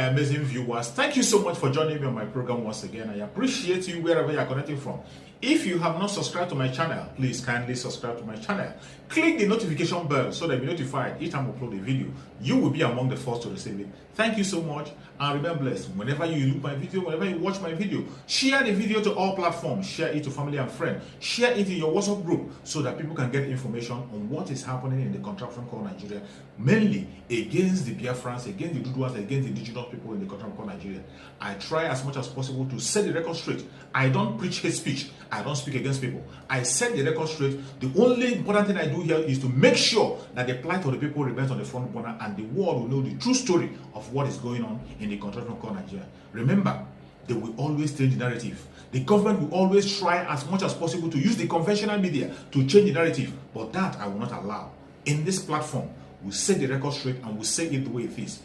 amazing viewers. Thank you so much for joining me on my program once again. I appreciate you wherever you are connecting from. If you have not subscribed to my channel, please kindly subscribe to my channel. Click the notification bell so that you'll be notified each time I upload a video. You will be among the first to receive it. Thank you so much and remain blessed. Whenever you look my video, whenever you watch my video, share the video to all platforms. Share it to family and friends. Share it in your WhatsApp group so that people can get information on what is happening in the contraption called Nigeria, mainly against the Biafrans, against the Duduas, against the indigenous people in the contraption called Nigeria. I try as much as possible to set the record straight. I don't preach hate speech. I don't speak against people. I set the record straight. The only important thing I do here is to make sure that the plight of the people remains on the front burner and the world will know the true story of what is going on in the contraption called Nigeria. Remember, they will always change the narrative. The government will always try as much as possible to use the conventional media to change the narrative, but that I will not allow. In this platform, we'll set the record straight and we'll say it the way it is.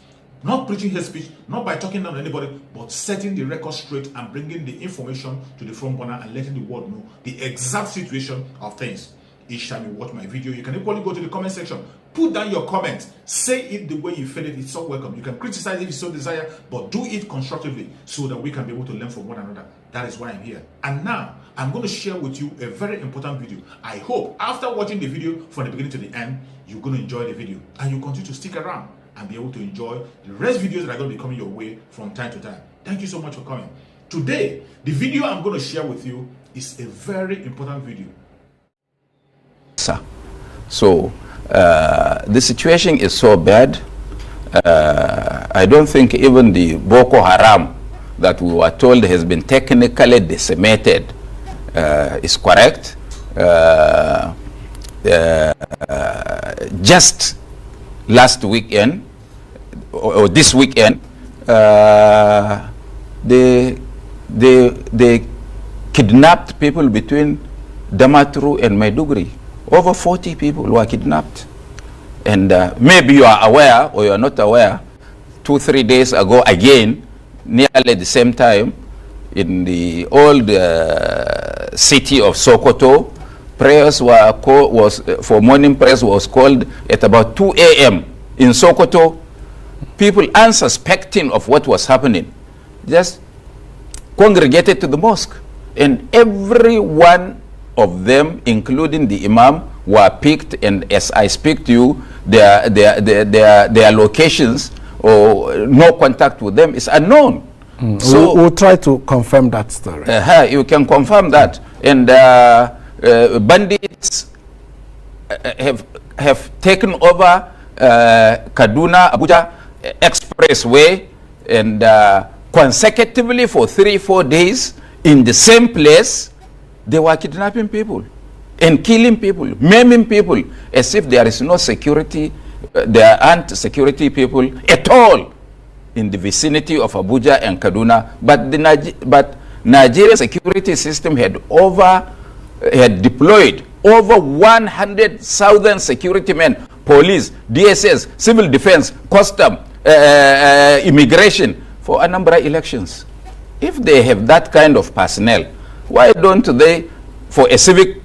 Not preaching hate speech, not by talking down to anybody, but setting the record straight and bringing the information to the front burner and letting the world know the exact situation of things. Each time you watch my video, you can equally go to the comment section, put down your comment, say it the way you feel it. It's so welcome. You can criticize if you so desire, but do it constructively so that we can be able to learn from one another. That is why I'm here. And now, I'm going to share with you a very important video. I hope after watching the video from the beginning to the end, you're going to enjoy the video and you continue to stick around and be able to enjoy the rest videos that are going to be coming your way from time to time. Thank you so much for coming. Today, the video I'm going to share with you is a very important video. So, the situation is so bad. I don't think even the Boko Haram that we were told has been technically decimated is correct. Just last weekend or this weekend, they kidnapped people between Damaturu and Maiduguri. Over 40 people were kidnapped. And maybe you are aware or you are not aware, 2-3 days ago again, nearly the same time, in the old city of Sokoto, prayers for morning prayers was called at about 2 a.m. in Sokoto. People unsuspecting of what was happening just congregated to the mosque, and every one of them, including the imam, were picked, and as I speak to you, their locations or no contact with them is unknown. So we'll try to confirm that story. You can confirm that. And bandits have taken over Kaduna Abuja expressway, and consecutively for 3-4 days in the same place they were kidnapping people and killing people, maiming people, as if there is no security. There aren't security people at all in the vicinity of Abuja and Kaduna, but Nigeria's security system had deployed over 100,000 security men, police, DSS, civil defense, custom, immigration for Anambra elections. If they have that kind of personnel, why don't they, for a civic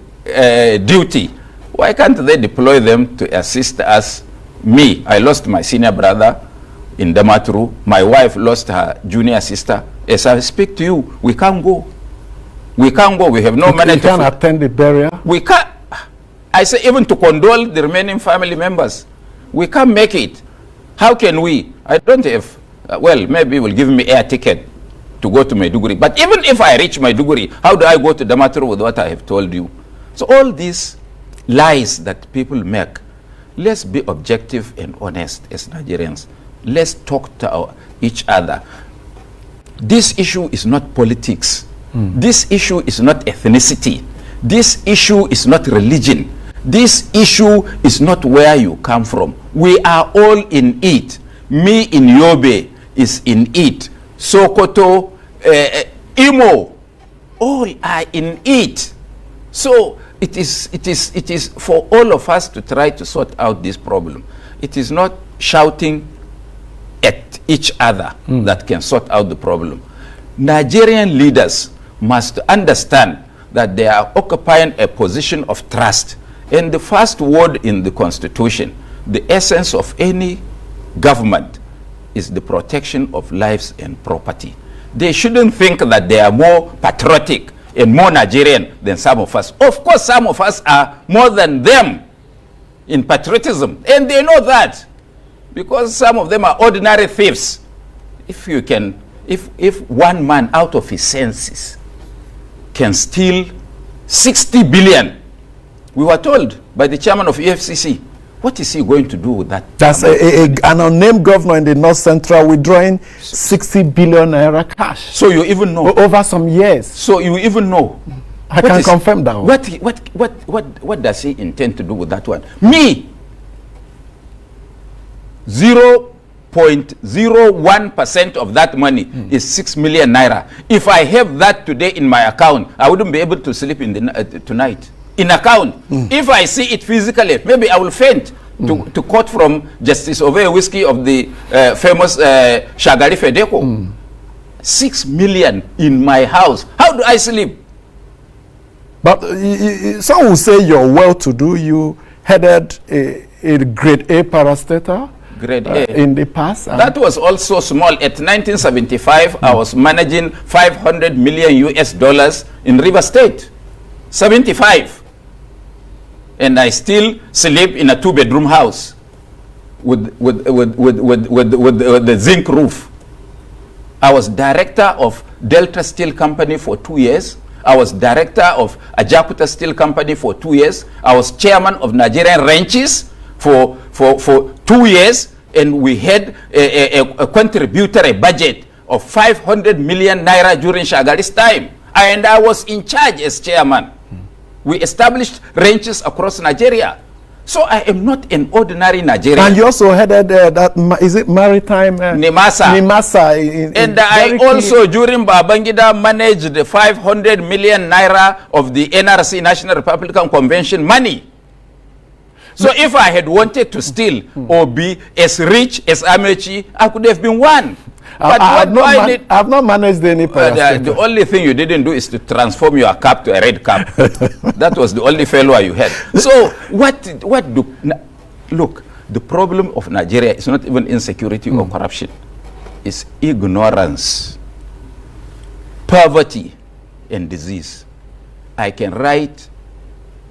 duty, why can't they deploy them to assist us? Me, I lost my senior brother in Damaturu. My wife lost her junior sister. As I speak to you, we can't go. We can't go. We have no money. We can't attend the burial. We can't. I say even to condole the remaining family members. We can't make it. How can we? I don't have, well, maybe you will give me air ticket to go to Maiduguri. But even if I reach Maiduguri, how do I go to Damaturu with what I have told you? So all these lies that people make, let's be objective and honest as Nigerians. Let's talk to each other. This issue is not politics. This issue is not ethnicity. This issue is not religion. This issue is not where you come from. We are all in it. Me in Yobe is in it. Sokoto, Imo, all are in it. So it is for all of us to try to sort out this problem. It is not shouting at each other that can sort out the problem. Nigerian leaders must understand that they are occupying a position of trust. And the first word in the Constitution, the essence of any government, is the protection of lives and property. They shouldn't think that they are more patriotic and more Nigerian than some of us. Of course, some of us are more than them in patriotism, and they know that, because some of them are ordinary thieves. If you can, if one man out of his senses can steal 60 billion, we were told by the chairman of EFCC, what is he going to do with that? That's an unnamed governor in the North Central withdrawing 60 billion naira cash. So you even know. Over some years. So you even know. I can confirm that. What does he intend to do with that one? Me, 0.01% of that money is 6 million naira. If I have that today in my account, I wouldn't be able to sleep in the tonight. In account. If I see it physically, maybe I will faint. To quote from Justice Ovey Whiskey of the famous Shagari Fedeco. 6 million in my house. How do I sleep? But some will say you're well-to-do. You headed a grade A parastatal. Grade A. In the past. That was also small. At 1975, I was managing $500 million US in River State. 75. And I still sleep in a 2-bedroom house with the zinc roof. I was director of Delta Steel Company for 2 years. I was director of Ajakuta Steel Company for 2 years. I was chairman of Nigerian Ranches for 2 years. And we had a contributory budget of 500 million naira during Shagari's time. And I was in charge as chairman. We established ranches across Nigeria. So I am not an ordinary Nigerian. And you also headed is it maritime? Nimasa. Nimasa. And I also, during Babangida, managed the 500 million naira of the NRC, National Republican Convention money. So if I had wanted to steal or be as rich as Amechi, I could have been one. But I have not managed any the only thing you didn't do is to transform your cap to a red cap. That was the only failure you had. So look, the problem of Nigeria is not even insecurity or corruption. It's ignorance, poverty, and disease. I can write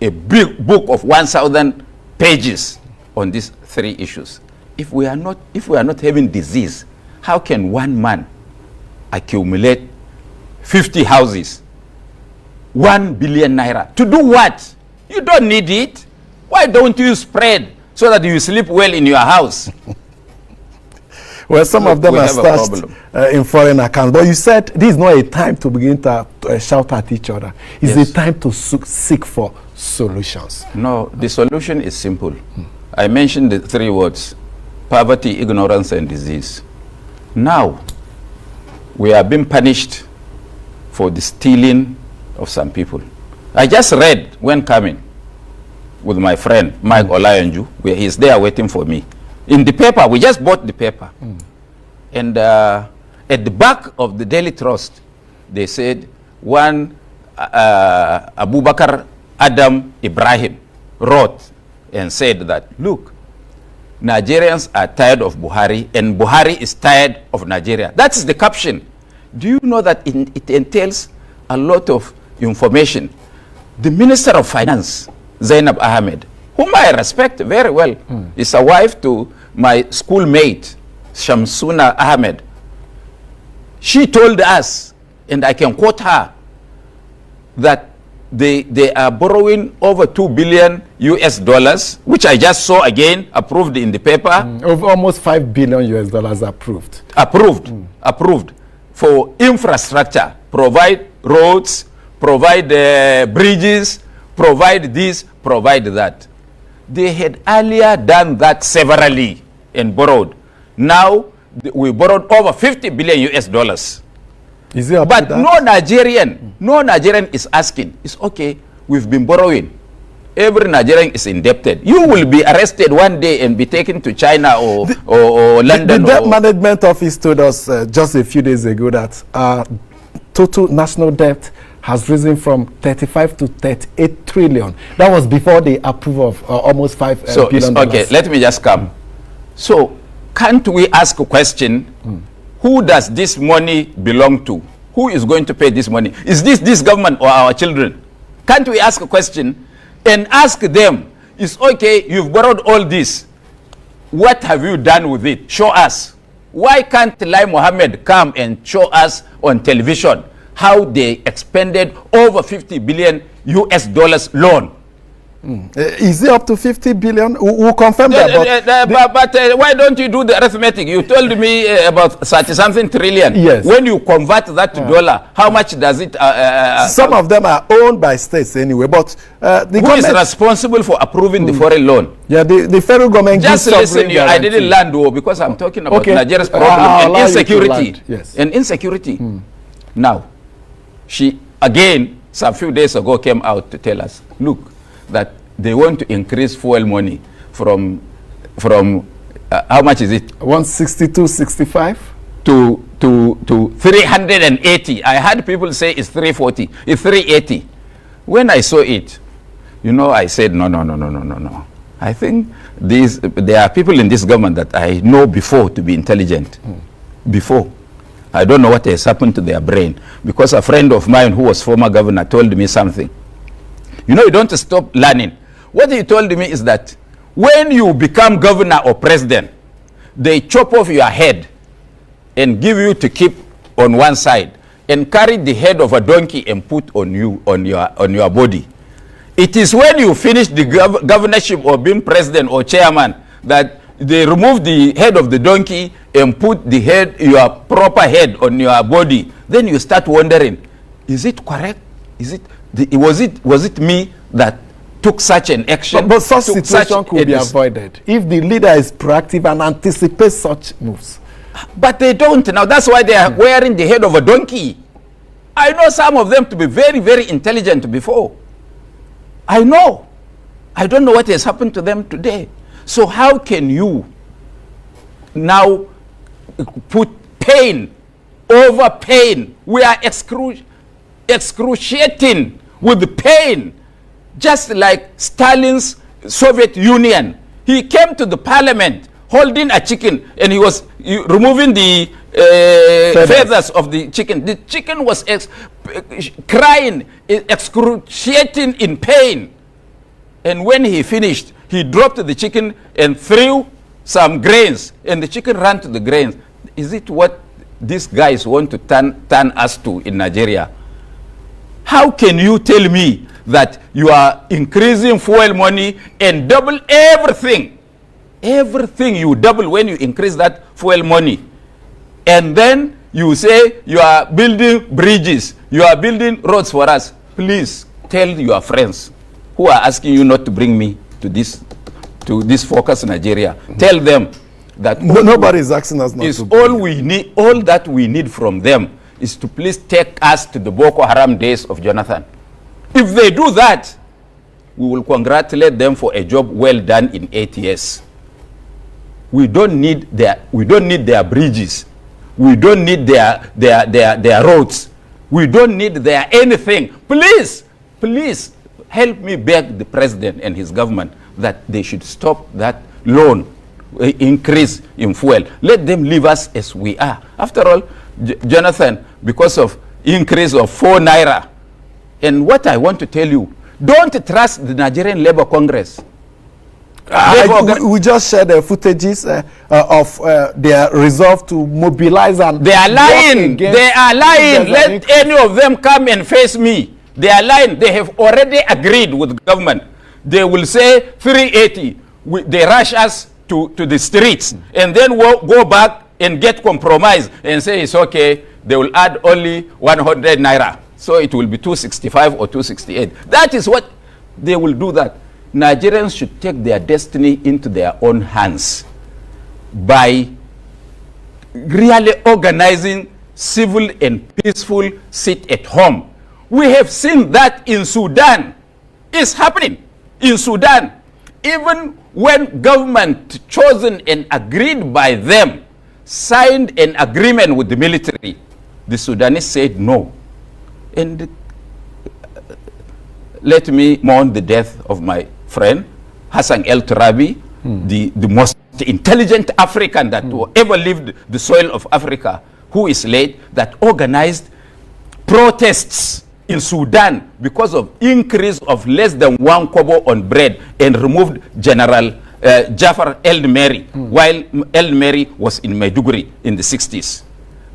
a big book of 1,000 pages on these 3 issues. If we are not having disease, how can one man accumulate 50 houses, 1 billion naira? To do what? You don't need it. Why don't you spread so that you sleep well in your house? Well, some of them are stashed in foreign accounts. But you said this is not a time to begin to shout at each other. It's a time to seek for solutions. No, the solution is simple. I mentioned the 3 words: poverty, ignorance, and disease. Now, we are being punished for the stealing of some people. I just read when coming with my friend Mike Olayanju, where he's there waiting for me. In the paper, we just bought the paper. And at the back of the Daily Trust, they said one Abubakar Adam Ibrahim wrote and said that, look, Nigerians are tired of Buhari and Buhari is tired of Nigeria. That's the caption. Do you know that it entails a lot of information? The Minister of Finance, Zainab Ahmed, whom I respect very well, is a wife to my schoolmate, Shamsuna Ahmed. She told us, and I can quote her, that they are borrowing over $2 billion US, which I just saw again, approved in the paper. Of almost $5 billion US approved. Approved for infrastructure, provide roads, provide bridges, provide this, provide that. They had earlier done that severally and borrowed. Now we borrowed over $50 billion US. Is it but no Nigerian is asking. It's okay, we've been borrowing. Every Nigerian is indebted. You will be arrested one day and be taken to China or London. The debt management office told us just a few days ago that total national debt has risen from 35 to 38 trillion. That was before the approval of almost $5 billion. Okay, let me just come. So can't we ask a question? Who does this money belong to? Who is going to pay this money? Is this government or our children? Can't we ask a question and ask them, it's okay, you've borrowed all this. What have you done with it? Show us. Why can't Lai Mohammed come and show us on television how they expended over 50 billion US dollars loan? Is it up to 50 billion? We'll confirm that. But why don't you do the arithmetic? You told me about 30-something trillion. Yes. When you convert that to dollar, how much does it? Some of them are owned by states anyway. But the who is responsible for approving the foreign loan? Yeah, the federal government. Just listen, I didn't land because I'm talking about Nigeria's problem and insecurity. Yes. And insecurity. Now, she again some few days ago came out to tell us, look, that they want to increase fuel money from how much is it? 162.65 to 380. I had people say it's 340. It's 380. When I saw it, you know, I said no. I think there are people in this government that I know before to be intelligent. Before. I don't know what has happened to their brain, because a friend of mine who was former governor told me something. You know, you don't stop learning. What he told me is that when you become governor or president, they chop off your head and give you to keep on one side and carry the head of a donkey and put on your body. It is when you finish the governorship or being president or chairman that they remove the head of the donkey and put the head, your proper head, on your body. Then you start wondering, is it correct? Was it me that took such an action? But such situation could be avoided if the leader is proactive and anticipates such moves. But they don't. Now that's why they are wearing the head of a donkey. I know some of them to be very, very intelligent before. I know. I don't know what has happened to them today. So how can you now put pain over pain? We are excruciating with pain, just like Stalin's Soviet Union. He came to the parliament holding a chicken and he was removing the feathers of the chicken. The chicken was crying, excruciating in pain. And when he finished, he dropped the chicken and threw some grains, and the chicken ran to the grains. Is it what these guys want to turn us to in Nigeria? How can you tell me that you are increasing fuel money and double everything? Everything you double when you increase that fuel money. And then you say you are building bridges, you are building roads for us. Please tell your friends who are asking you not to bring me to this focus Nigeria. Tell them that nobody is asking us not is to. All we need, all that we need from them is to please take us to the Boko Haram days of Jonathan. If they do that, we will congratulate them for a job well done in 8 years. We don't need their bridges. We don't need their roads. We don't need their anything. Please help me beg the president and his government that they should stop that loan increase in fuel. Let them leave us as we are. After all, Jonathan, because of increase of 4 naira. And what I want to tell you, don't trust the Nigerian Labour Congress. We just shared the footages of their resolve to mobilize and they are lying. They are lying. Let any of them come and face me. They are lying. They have already agreed with government. They will say 380. They rush us to the streets and then we'll go back and get compromised and say it's okay. They will add only 100 naira. So it will be 265 or 268. That is what they will do that. Nigerians should take their destiny into their own hands by really organizing civil and peaceful sit at home. We have seen that in Sudan. It's happening in Sudan. Even when government chosen and agreed by them signed an agreement with the military, the Sudanese said no. And let me mourn the death of my friend Hassan El Turabi, the most the intelligent African that ever lived the soil of Africa, who is late, that organized protests in Sudan because of increase of less than 1 kobo on bread, and removed General Jafar El-Meri while El-Meri was in Maiduguri in the 60s.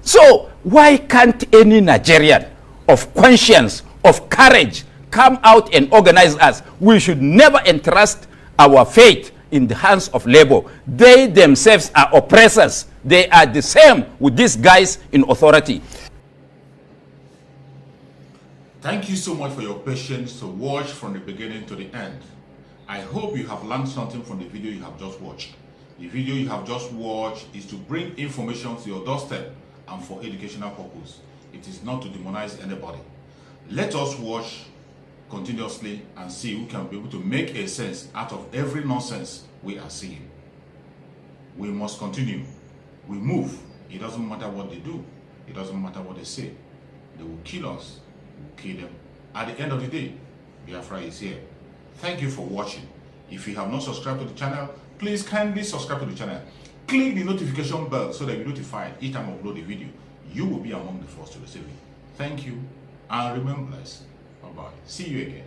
So why can't any Nigerian of conscience, of courage, come out and organize us? We should never entrust our fate in the hands of labor. They themselves are oppressors. They are the same with these guys in authority. Thank you so much for your patience to watch from the beginning to the end. I hope you have learned something from the video you have just watched. The video you have just watched is to bring information to your doorstep and for educational purpose. It is not to demonize anybody. Let us watch continuously and see who can be able to make a sense out of every nonsense we are seeing. We must continue. We move. It doesn't matter what they do. It doesn't matter what they say. They will kill us. We will kill them. At the end of the day, Biafra is here. Thank you for watching. If you have not subscribed to the channel, please kindly subscribe to the channel. Click the notification bell so that you're notified each time I upload a video. You will be among the first to receive it. Thank you and remain blessed. Bye-bye. See you again.